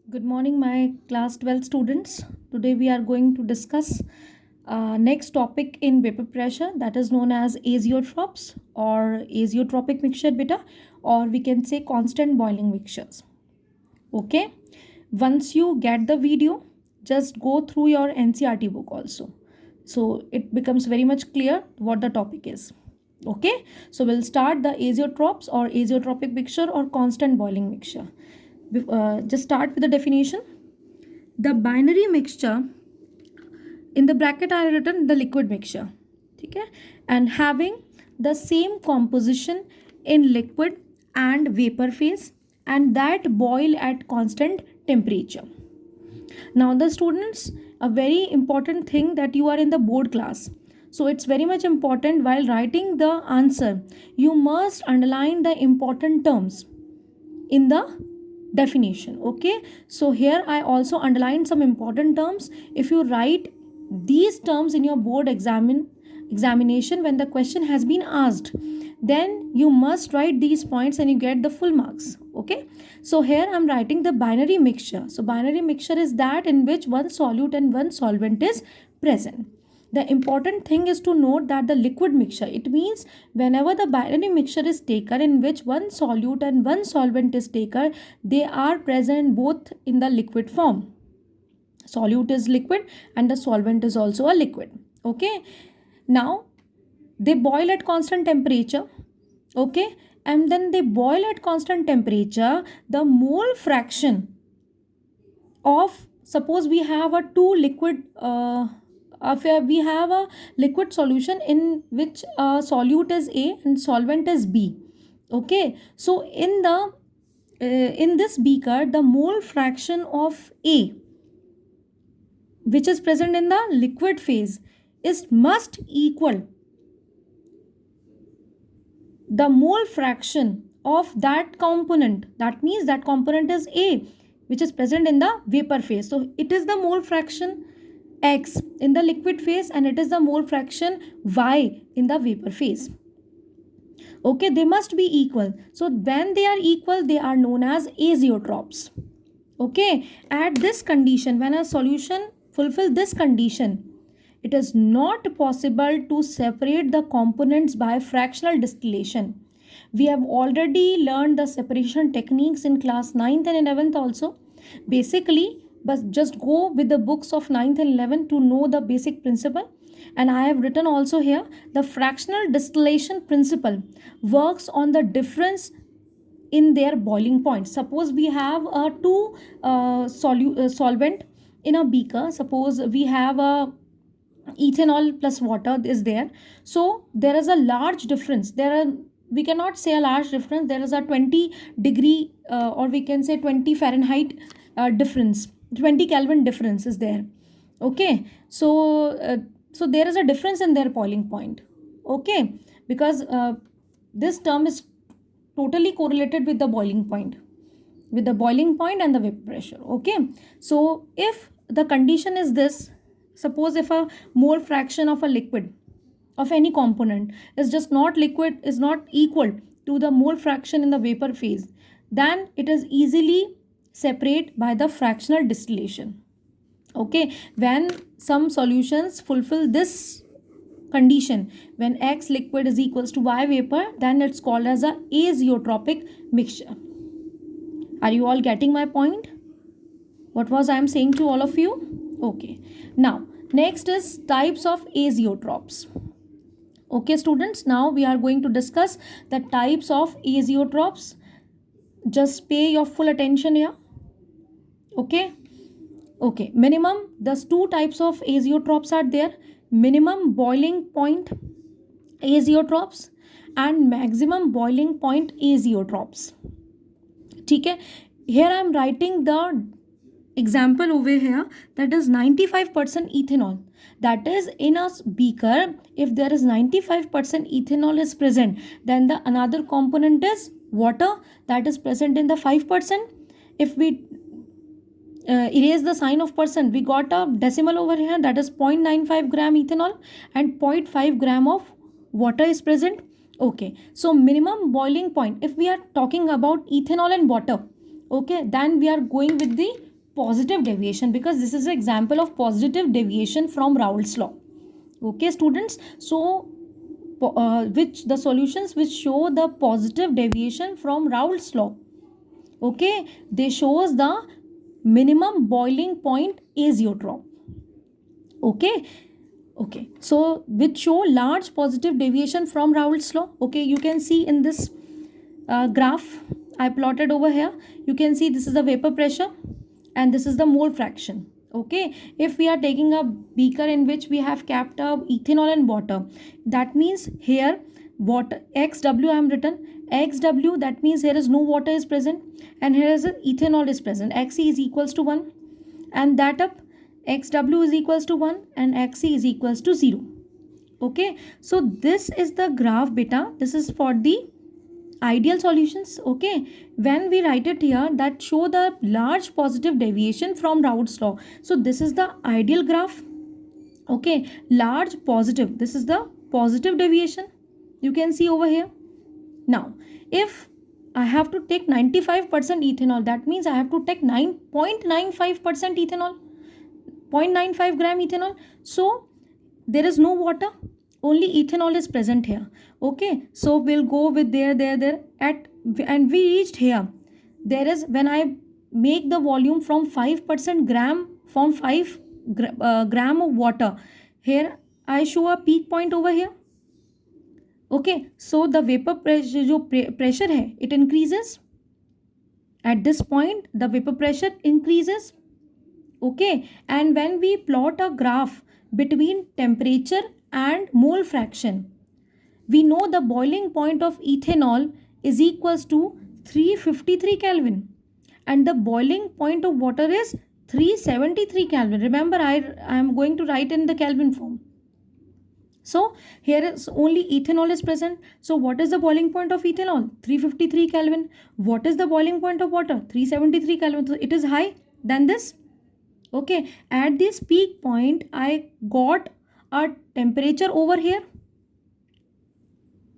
Good morning, my class 12 students. Today we are going to discuss next topic in vapor pressure, that is known as azeotrops or azeotropic mixture beta, or we can say constant boiling mixtures. Okay. Once you get the video, just go through your NCRT book also. So it becomes very much clear what the topic is. Okay. So we'll start the azeotrops or azeotropic mixture or constant boiling mixture. Just start with the definition. The binary mixture, in the bracket I have written the liquid mixture, okay, and having the same composition in liquid and vapor phase, and that boil at constant temperature. Now the students, a very important thing that you are in the board class, so it's very much important while writing the answer you must underline the important terms in the definition. Okay, so here I also underlined some important terms. If you write these terms in your board examination when the question has been asked, then you must write these points and you get the full marks. Okay, so here I'm writing the binary mixture. So binary mixture is that in which one solute and one solvent is present. The important thing is to note that the liquid mixture, it means whenever the binary mixture is taken in which one solute and one solvent is taken, they are present both in the liquid form. Solute is liquid and the solvent is also a liquid. Okay, now they boil at constant temperature. Okay, and then they boil at constant temperature, the mole fraction of, suppose we have a two liquid we have a liquid solution in which solute is A and solvent is B. Okay, so in this beaker, the mole fraction of A which is present in the liquid phase is must equal the mole fraction of that component. That means that component is A which is present in the vapor phase. So it is the mole fraction X in the liquid phase and it is the mole fraction Y in the vapor phase. Okay, they must be equal. So when they are equal, they are known as azeotrops. Okay, at this condition, when a solution fulfill this condition, it is not possible to separate the components by fractional distillation. We have already learned the separation techniques in class 9th and 11th also. Basically, but just go with the books of 9th and 11th to know the basic principle. And I have written also here the fractional distillation principle works on the difference in their boiling point. Suppose we have a two solvent in a beaker. Suppose we have a ethanol plus water is there. So there is a large difference. We cannot say a large difference. There is a 20 degree or we can say 20 Fahrenheit difference. 20 Kelvin difference is there. Okay, so there is a difference in their boiling point. Okay, because this term is totally correlated with the boiling point, and the vapor pressure. Okay, so if the condition is this, suppose if a mole fraction of a liquid of any component is just not liquid, is not equal to the mole fraction in the vapor phase, then it is easily separate by the fractional distillation. Okay, when some solutions fulfill this condition, when X liquid is equals to Y vapor, then it's called as a azeotropic mixture. Are you all getting my point? What was I am saying to all of you? Okay, now next is types of azeotrops. Okay students, now we are going to discuss the types of azeotrops. Just pay your full attention here. Okay, minimum, there's two types of azeotrops are there: minimum boiling point azeotrops and maximum boiling point azeotrops. Okay, here I am writing the example over here, that is 95% ethanol. That is, in a beaker, if there is 95% ethanol is present, then the another component is water, that is present in the 5%. If we erase the sign of percent, we got a decimal over here, that is 0.95 gram ethanol and 0.5 gram of water is present. Okay, so minimum boiling point, if we are talking about ethanol and water, okay, then we are going with the positive deviation, because this is an example of positive deviation from Raoult's law. Okay, students. So which the solutions which show the positive deviation from Raoult's law, okay, they shows the minimum boiling point azeotrope. Okay, so which show large positive deviation from Raoult's law. Okay, you can see in this graph I plotted over here, you can see this is the vapor pressure and this is the mole fraction. Okay, if we are taking a beaker in which we have kept a ethanol and water, that means here water xw I am written xw, that means here is no water is present, and here is a ethanol is present, xc is equals to 1, and that up xw is equals to 1 and xc is equals to 0. Okay, so this is the graph beta, this is for the ideal solutions. Okay, when we write it here, that show the large positive deviation from Raoult's law. So this is the ideal graph. Okay, large positive, this is the positive deviation, you can see over here. Now if I have to take 95% ethanol, that means I have to take 9.95% ethanol, 0.95 gram ethanol. So there is no water, only ethanol is present here. Okay, so we'll go with there at, and we reached here. There is, when I make the volume from 5% gram, from 5 gram of water, here I show a peak point over here. Okay, so the vapor pressure जो pressure है, it increases at this point, the vapor pressure increases. Okay, and when we plot a graph between temperature and mole fraction, we know the boiling point of ethanol is equals to 353 Kelvin and the boiling point of water is 373 Kelvin. Remember, I am going to write in the Kelvin form. So here is only ethanol is present. So what is the boiling point of ethanol? 353 Kelvin. What is the boiling point of water? 373 Kelvin. So it is high than this. Okay, at this peak point, I got a temperature over here.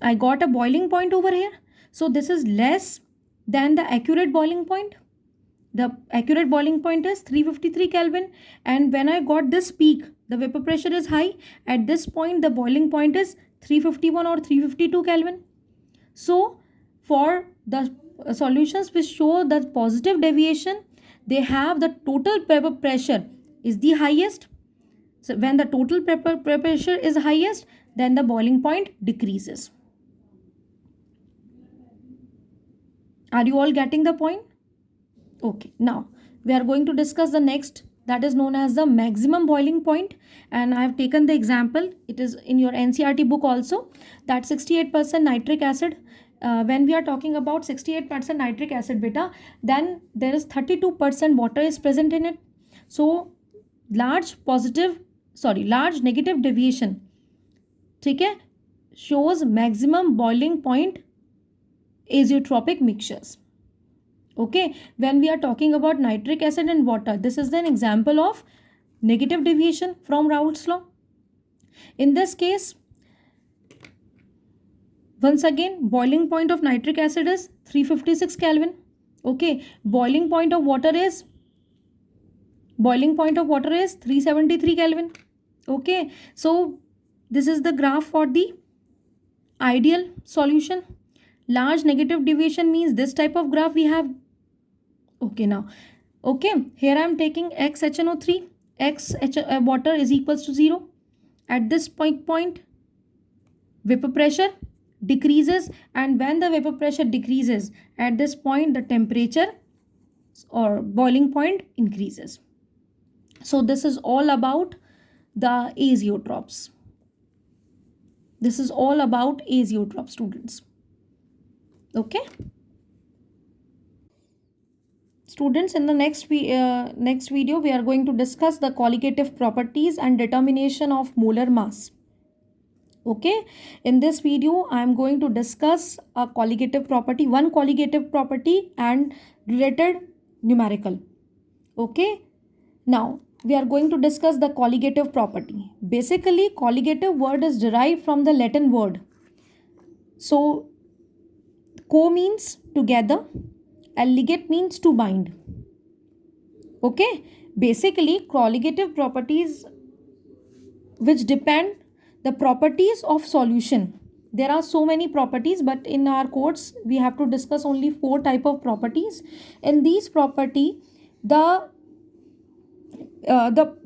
I got a boiling point over here. So this is less than the accurate boiling point. The accurate boiling point is 353 Kelvin. And when I got this peak, the vapor pressure is high. At this point, the boiling point is 351 or 352 Kelvin. So for the solutions which show the positive deviation, they have the total vapor pressure is the highest. So when the total vapor pressure is highest, then the boiling point decreases. Are you all getting the point? Okay, now we are going to discuss the next, that is known as the maximum boiling point, and I have taken the example, it is in your NCERT book also, that 68% nitric acid. When we are talking about 68% nitric acid beta, then there is 32% water is present in it. So large negative deviation, ठीक है, shows maximum boiling point azeotropic mixtures. Okay, when we are talking about nitric acid and water, this is an example of negative deviation from Raoult's law. In this case, once again, boiling point of nitric acid is 356 Kelvin. Okay, boiling point of water is 373 Kelvin. Okay, so this is the graph for the ideal solution. Large negative deviation means this type of graph we have. Okay, now, okay, here I am taking XHNO3, water is equals to 0. At this point, vapor pressure decreases, and when the vapor pressure decreases, at this point the temperature or boiling point increases. So this is all about the azeotropes. This is all about azeotrope, students. Okay. Students, in the next video, we are going to discuss the colligative properties and determination of molar mass. Okay, in this video, I am going to discuss a colligative property, one colligative property and related numerical. Okay, now we are going to discuss the colligative property. Basically, colligative word is derived from the Latin word. So, co means together, and ligate means to bind. Okay, basically colligative properties which depend the properties of solution. There are so many properties, but in our course we have to discuss only four type of properties. In these property, the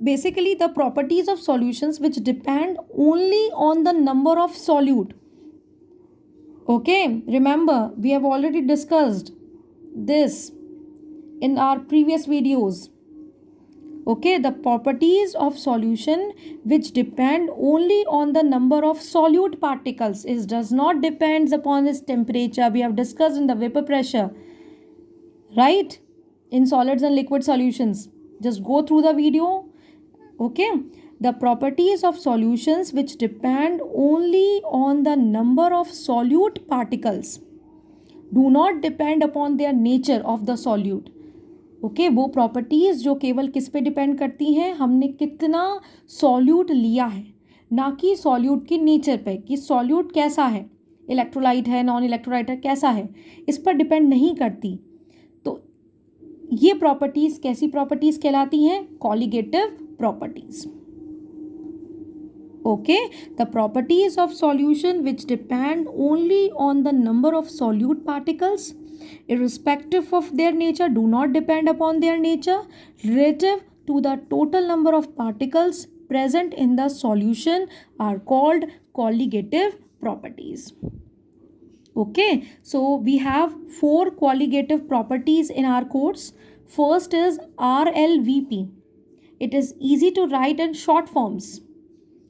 basically the properties of solutions which depend only on the number of solute. Okay, remember we have already discussed this in our previous videos. Okay, the properties of solution which depend only on the number of solute particles. It does not depends upon its temperature. We have discussed in the vapor pressure, right? In solids and liquid solutions. Just go through the video. Okay, the properties of solutions which depend only on the number of solute particles do not depend upon their nature of the solute. Okay वो properties जो केवल किस पे depend करती हैं, हमने कितना solute लिया है, ना कि सॉल्यूट की नेचर पे कि सॉल्यूट कैसा है, इलेक्ट्रोलाइट है, नॉन इलेक्ट्रोलाइट है, कैसा है, इस पर डिपेंड नहीं करती. तो ये प्रॉपर्टीज़ कैसी प्रॉपर्टीज़ कहलाती हैं? Colligative properties. Okay, the properties of solution which depend only on the number of solute particles irrespective of their nature, do not depend upon their nature, relative to the total number of particles present in the solution are called colligative properties. Okay, so we have four colligative properties in our course. First is RLVP. It is easy to write in short forms.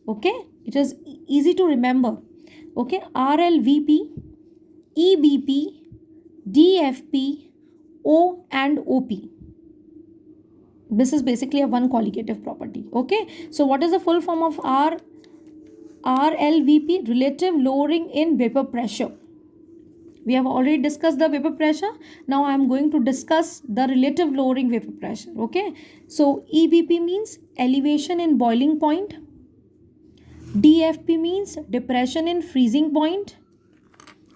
Okay, it is easy to remember. Okay, RLVP, EBP, DFP, O and OP. This is basically a one colligative property. Okay, so what is the full form of RLVP? Relative lowering in vapor pressure. We have already discussed the vapor pressure. Now I am going to discuss the relative lowering vapor pressure. Okay, so EBP means elevation in boiling point. DFP means depression in freezing point,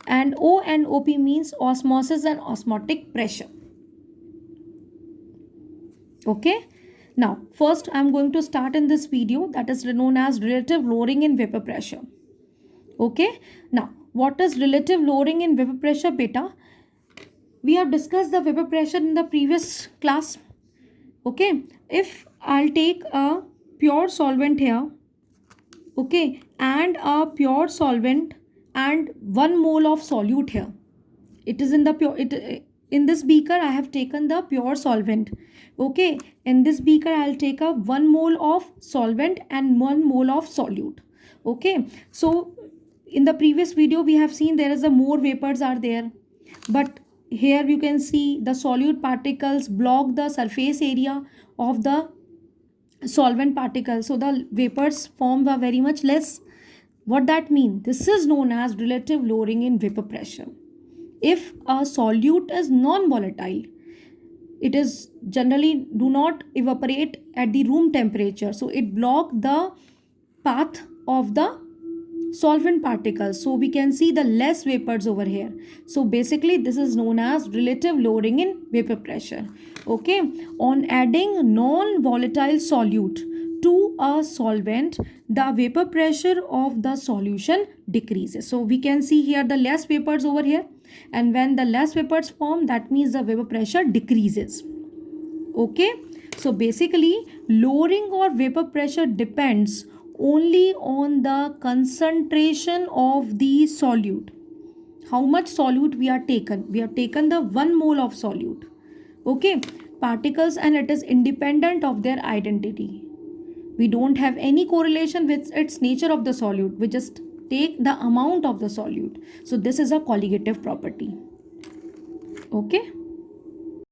and O and OP means osmosis and osmotic pressure. Okay, now first I am going to start in this video that is known as relative lowering in vapor pressure. Okay, now what is relative lowering in vapor pressure, beta? We have discussed the vapor pressure in the previous class. Okay, if I'll take a pure solvent here, okay, and a pure solvent and 1 mole of solute here, it is in the pure, in this beaker I have taken the pure solvent. Okay, in this beaker I'll take a 1 mole of solvent and 1 mole of solute. Okay, so in the previous video we have seen there is a more vapors are there, but here you can see the solute particles block the surface area of the solvent particles, so the vapors formed are very much less. What that mean? This is known as relative lowering in vapor pressure. If a solute is non-volatile, it is generally do not evaporate at the room temperature, so it block the path of the solvent particles, so we can see the less vapors over here. So basically this is known as relative lowering in vapor pressure. Okay, on adding non-volatile solute to a solvent, the vapor pressure of the solution decreases. So we can see here the less vapors over here, and when the less vapors form, that means the vapor pressure decreases. Okay, so basically lowering or vapor pressure depends only on the concentration of the solute. How much solute we are taken? We have taken the 1 mole of solute. Okay, particles, and it is independent of their identity. We don't have any correlation with its nature of the solute. We just take the amount of the solute. So this is a colligative property. Okay.